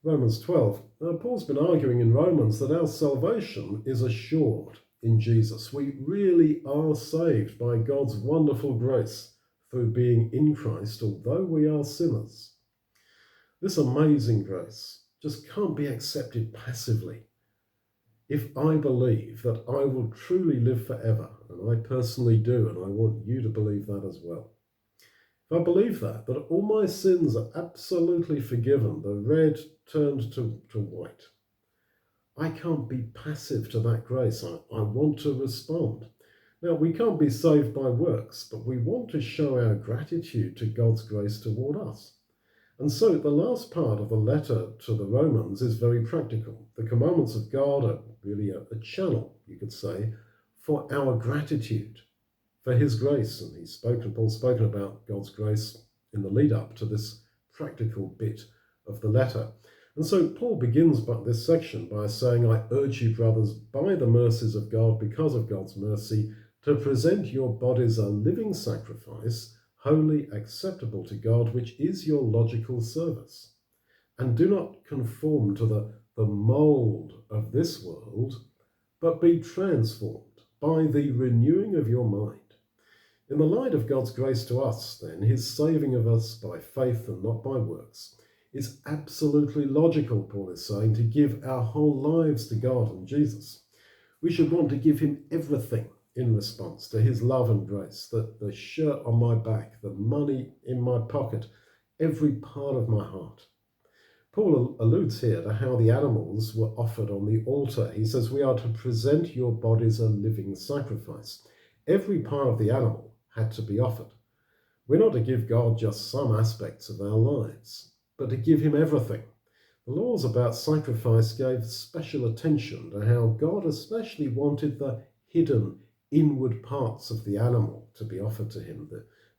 Romans 12. Paul's been arguing in Romans that our salvation is assured in Jesus. We really are saved by God's wonderful grace through being in Christ, although we are sinners. This amazing grace just can't be accepted passively. If I believe that I will truly live forever, and I personally do, and I want you to believe that as well. If I believe that all my sins are absolutely forgiven, the red turned to white, I can't be passive to that grace. I want to respond. Now, we can't be saved by works, but we want to show our gratitude to God's grace toward us. And so the last part of the letter to the Romans is very practical. The commandments of God are really a channel, you could say, for our gratitude for his grace. And Paul's spoken about God's grace in the lead up to this practical bit of the letter. And so Paul begins this section by saying, I urge you, brothers, by the mercies of God, because of God's mercy, to present your bodies a living sacrifice, holy, acceptable to God, which is your logical service. And do not conform to the mould of this world, but be transformed by the renewing of your mind. In the light of God's grace to us, then, his saving of us by faith and not by works, is absolutely logical, Paul is saying, to give our whole lives to God and Jesus. We should want to give him everything in response to his love and grace, the shirt on my back, the money in my pocket, every part of my heart. Paul alludes here to how the animals were offered on the altar. He says we are to present your bodies a living sacrifice. Every part of the animal had to be offered. We're not to give God just some aspects of our lives, but to give him everything. The laws about sacrifice gave special attention to how God especially wanted the hidden inward parts of the animal to be offered to him,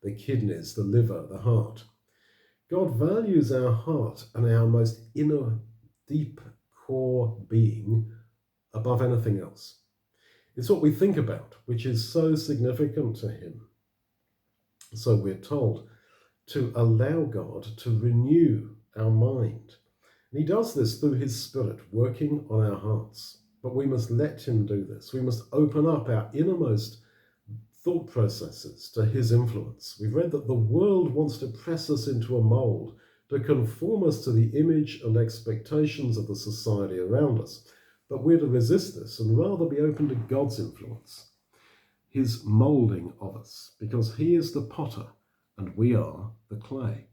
the kidneys, the liver, the heart. God values our heart and our most inner, deep core being above anything else. It's what we think about, which is so significant to him. So we're told to allow God to renew our mind. And he does this through his Spirit working on our hearts. But we must let him do this. We must open up our innermost thought processes to his influence. We've read that the world wants to press us into a mould, to conform us to the image and expectations of the society around us. But we're to resist this and rather be open to God's influence, his moulding of us, because he is the potter and we are the clay.